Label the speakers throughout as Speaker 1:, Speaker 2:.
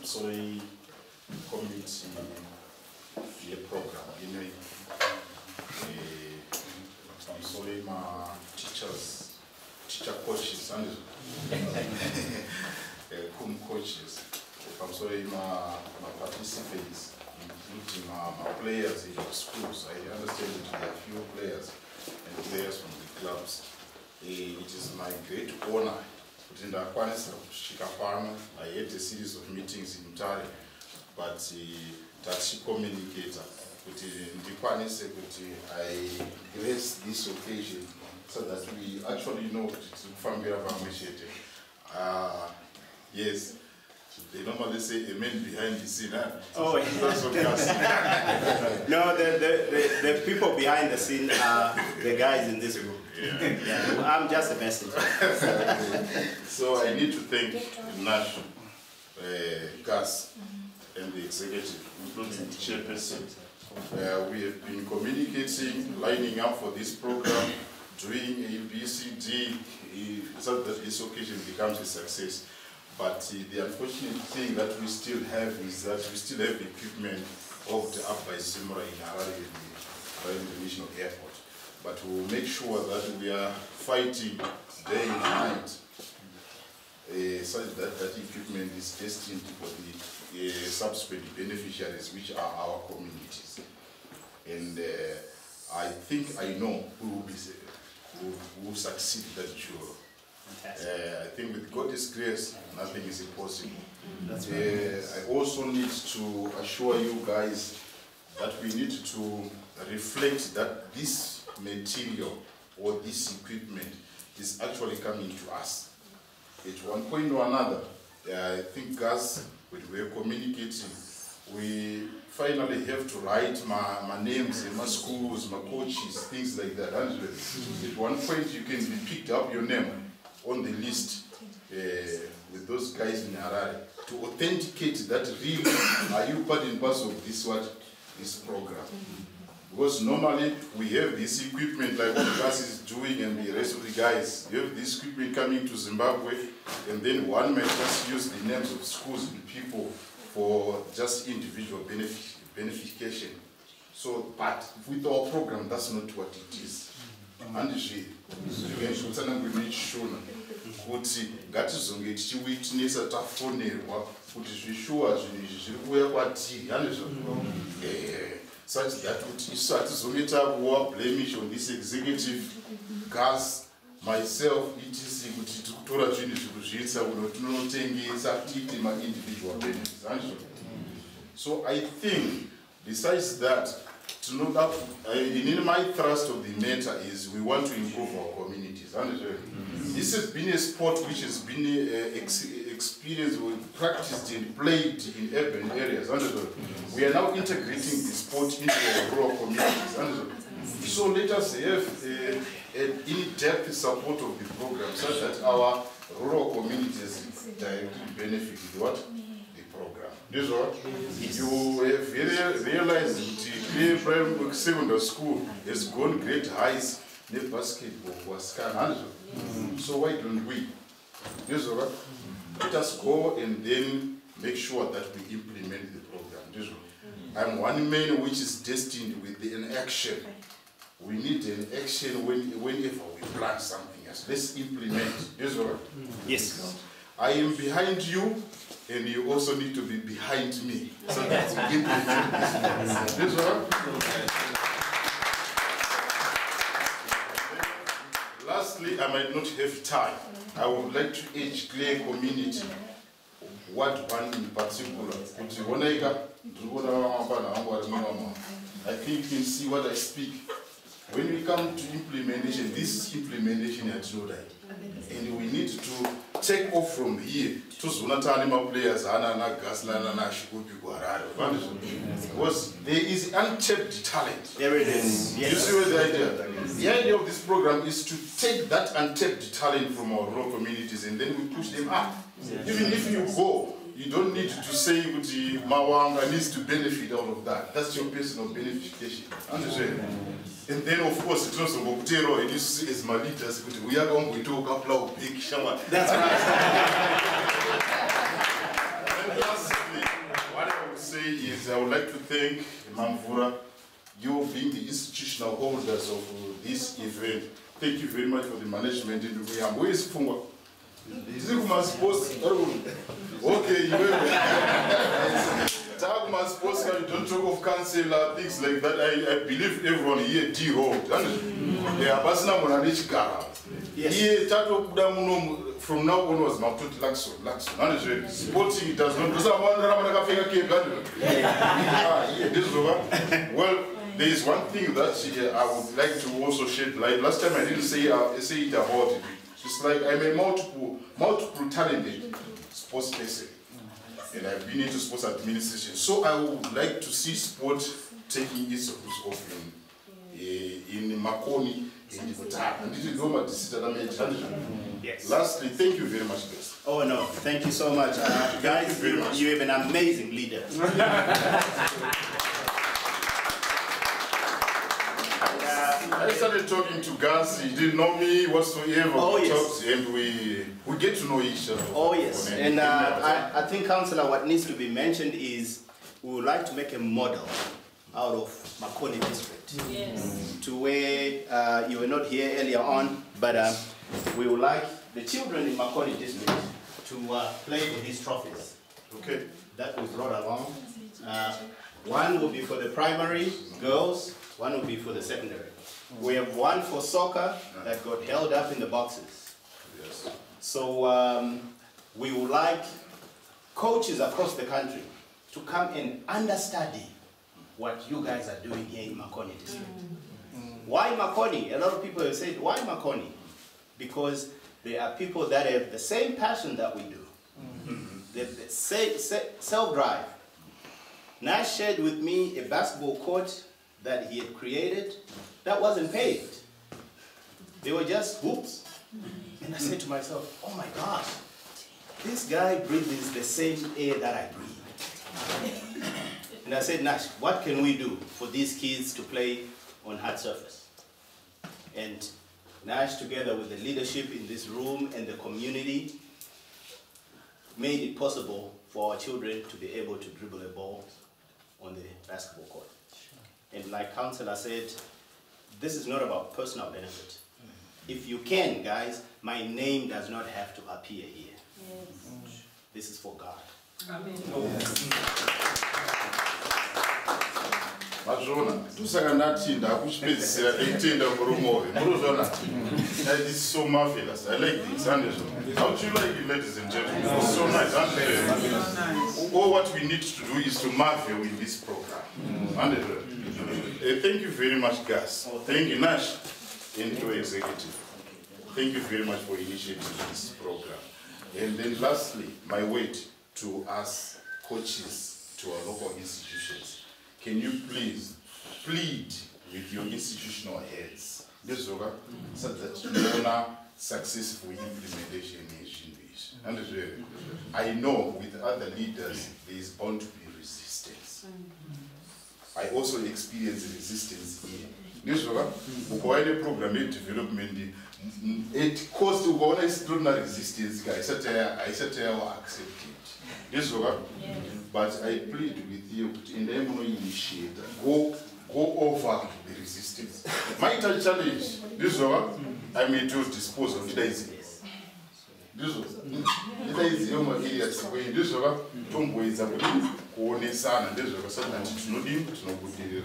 Speaker 1: Soy community program, soy my teacher coaches, and coaches. Soy my participants, including my players in the schools. I understand that there are few players and players from the clubs. It is my great honor kuti ndakwanisa kusvika pano. I had a series of meetings in Mutare, but tachicommunicata kuti ndikwanise kuti I grace this occasion so that we actually know kuti tikufambira pamwe chete. Yes. They normally say amen behind the scene. Huh?
Speaker 2: Oh, no, the people behind the scene are the guys in this room. Yeah, I'm just a messenger.
Speaker 1: So I need to thank Nash, Gus, and the executive, including the chairperson. We have been communicating, lining up for this program, doing A, B, C, D, so that this occasion becomes a success. But the unfortunate thing that we still have is that we still have equipment hooked up by Simra in Harare International Airport. But we will make sure that we are fighting day and night such that that equipment is destined for the subsequent beneficiaries, which are our communities. And I think I know who will succeed that job. I think with God's grace, nothing is impossible.
Speaker 2: That's right.
Speaker 1: I also need to assure you guys that we need to reflect that this material or this equipment is actually coming to us. At one point or another, I think guys, when we were communicating, we finally have to write my names in my schools, my coaches, things like that. And at one point you can be picked up your name on the list with those guys in Harare to authenticate that really are you part and parcel of this program. Because normally we have this equipment like what Gus is doing and the rest of the guys. You have this equipment coming to Zimbabwe and then one may just use the names of schools and people for just individual beneficiation. So, but with our program, that's not what it is. And kuti ngatizonge tichiwitnesa tafonerwa kuti zvishuwa zvinhu izvi zviri kuuya kwatiri handizvo such that kuti isu hatizonge takuwa blemish on this executive Gus, myself, etc. kuti tikutora zvinhu zvikuzviitsa kuno tinonotengesa tiite ma-individual benefits handizvo. So I think besides that, in my thrust of the matter is we want to improve our communities. This has been a sport which has been experienced, practiced and played in urban areas. We are now integrating the sport into our rural communities. So let us have an in-depth support of the program so that our rural communities directly benefit from what? The program. This what? Yes. You have realized that primary secondary school has gone great heights in basketball was can. So why don't we? This what? Let us go and then make sure that we implement the program. This I'm one man which is destined with an action. We need an action whenever we plan something else. Let's implement. This what?
Speaker 2: Yes.
Speaker 1: I am behind you, and you also need to be behind me. So that we implement this. This what? Lastly, I might not have time. I would like to urge Clay community, what one in particular. I think you can see what I speak. When we come to implementation, this is implementation at Nodai. And we need to take off from here to Zunatani players, because there is untapped talent.
Speaker 2: There it is.
Speaker 1: Yes. You see what the idea? The idea of this program is to take that untapped talent from our rural communities and then we push them up. Yes. Even if you go, you don't need to say that Mawanga needs to benefit out of that. That's your personal beneficiation. Understand? And then, of course, it's also Mokutero, and you see as my leaders, we are going to talk about big shaman.
Speaker 2: That's right.
Speaker 1: And lastly, colleagues, I would like to thank Mamvura, you being the institutional holders of this event. Thank you very much for the management. Where is Fungwa? Is it my sports? Okay, you sports, you don't talk of council, things like that. I believe everyone here D-Road. Yeah, but now yes. From now onwards, Laxo. Sporting it does not. Well, there is one thing that I would like to also shed light. Last time I didn't say it about it. It's like I'm a multiple talented sports person. And I've been into sports administration. So I would like to see sport taking its off in Makoni, in the
Speaker 2: Yes.
Speaker 1: Lastly, thank you very much, guys.
Speaker 2: Oh no, thank you so much. Guys, you have an amazing leader.
Speaker 1: I started talking to Gus, he didn't know me whatsoever.
Speaker 2: Oh, yes.
Speaker 1: Talked, and we get to know each other.
Speaker 2: Oh yes, and I think, Councillor, what needs to be mentioned is we would like to make a model out of Makoni district.
Speaker 3: Yes.
Speaker 2: To where you were not here earlier on, but we would like the children in Makoni district to play for these trophies.
Speaker 1: Okay.
Speaker 2: That we brought along. One will be for the primary girls, one will be for the secondary. We have one for soccer that got held up in the boxes.
Speaker 1: Yes.
Speaker 2: So we would like coaches across the country to come and understudy what you guys are doing here in Makoni district. Why Makoni? A lot of people have said, why Makoni? Because there are people that have the same passion that we do. They have the self-drive. Nash shared with me a basketball court that he had created that wasn't paved. They were just hoops. And I said to myself, oh my gosh, this guy breathes the same air that I breathe. And I said, Nash, what can we do for these kids to play on hard surface? And Nash, together with the leadership in this room and the community, made it possible for our children to be able to dribble a ball on the basketball court. And like Councillor said, this is not about personal benefit. If you can, guys, my name does not have to appear here. Yes. This is for God.
Speaker 3: Amen.
Speaker 1: It's so marvelous. I like this. How do you like it, ladies and gentlemen? It's so nice. All what we need to do is to marvel in this program. Thank you very much, Gus. Thank you, Nash, and to executive. Thank you very much for initiating this program. And then lastly, my word to us coaches, to our local institutions. Can you please plead with your institutional heads so that you honor successful implementation in English? I know with other leaders there is bound to be resistance. I also experience resistance here. Ukwaile program development it caused extraordinary resistance, guys. I said I will accept it. But I plead with you in the initiate go over the resistance. My challenge, this one, I may just dispose of this. This is your areas where this one, Tombo is a good son, and this was a no good.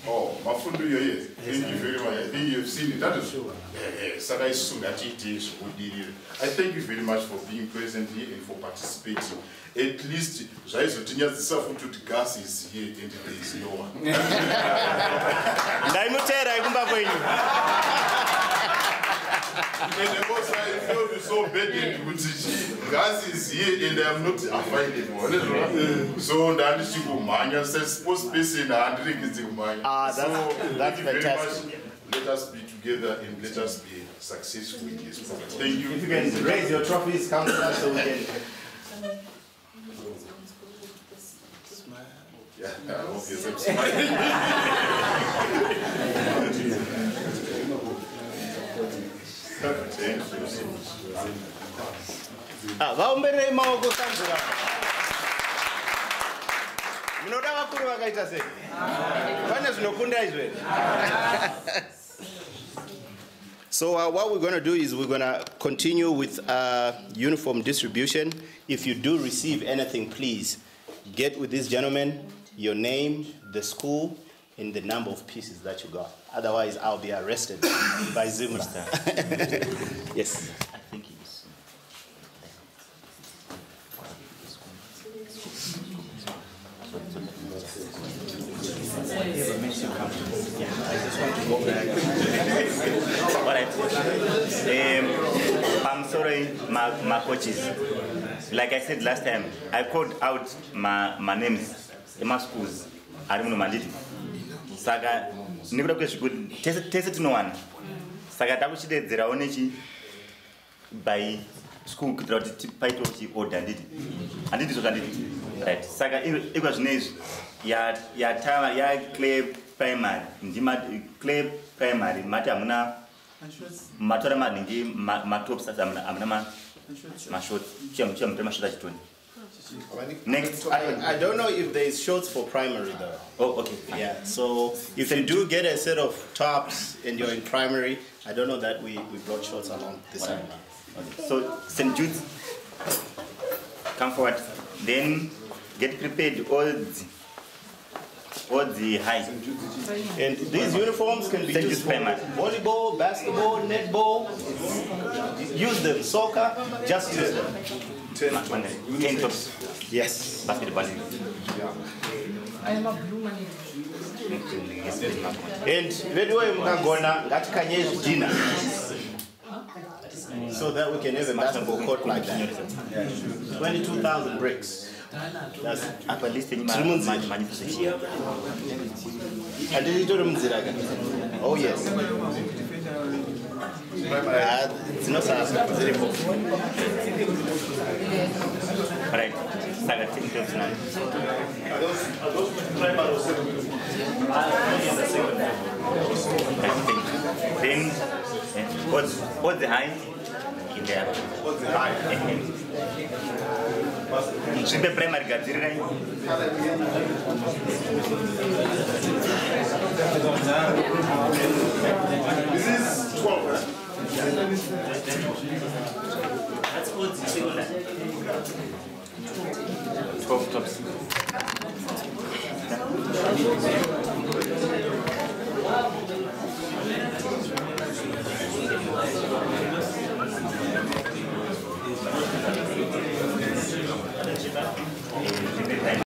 Speaker 1: Oh, my friend, thank you very much. I think you've seen it. That is sure. I thank you very much for being present here and for participating. At least, the gas is here and there is no one. And also, I feel so bad with gas is here and I am not available. So, that's supposed person and drink is
Speaker 2: that's fantastic.
Speaker 1: Let us be together and let us be successful in this program. Thank you.
Speaker 2: If you can raise your trophies, Councillor, so we can.
Speaker 1: Yeah, okay, so smile. Thank you so much.
Speaker 2: Vamos ver aí, Councillor. munoda vakuru vakaita sei? Pane zvinokunda izvo. So what we're going to do is we're going to continue with uniform distribution. If you do receive anything, please get with this gentleman, your name, the school, and the number of pieces that you got. Otherwise, I'll be arrested by Zimra. Yes.
Speaker 3: I think it's. It makes you comfortable. Yeah, I just want to go back. All right. I'm sorry, my coaches. Like I said last time, I called out my names in my schools. I don't know my little. Saga, never good. Test it no one. Saga, that was the Raonechi by school could not fight or done it. And it is what I did. Right. Saga, it was nice. Ya time ya clay primary clay primary mata amuna matora maningi matop sasa amuna mashot chem mashot chitoni. Next,
Speaker 2: I don't know if there is shorts for primary though.
Speaker 3: Oh, okay.
Speaker 2: Yeah, so if you do get a set of tops and you're in primary, I don't know that we brought shorts along this time.
Speaker 3: Okay. So St. Jude's, come forward. Then get prepared all the height.
Speaker 2: And these uniforms can be used for volleyball, basketball, netball. Use them. Soccer, just use them.
Speaker 3: 10 tops.
Speaker 2: Yes.
Speaker 3: Basketball.
Speaker 4: I am a blue man.
Speaker 2: And vedwe mukagona ngatikanye zvidhina so that we can have a basketball court like that. 22,000 bricks. That's
Speaker 3: Upper list in
Speaker 2: oh yes. It's not
Speaker 3: right. Saga 10 tops now. Then what's the height in there?
Speaker 1: What's the height?
Speaker 3: Super primary gadzirira.
Speaker 1: This is 12, right?
Speaker 3: That's all the secondary. 12 tops.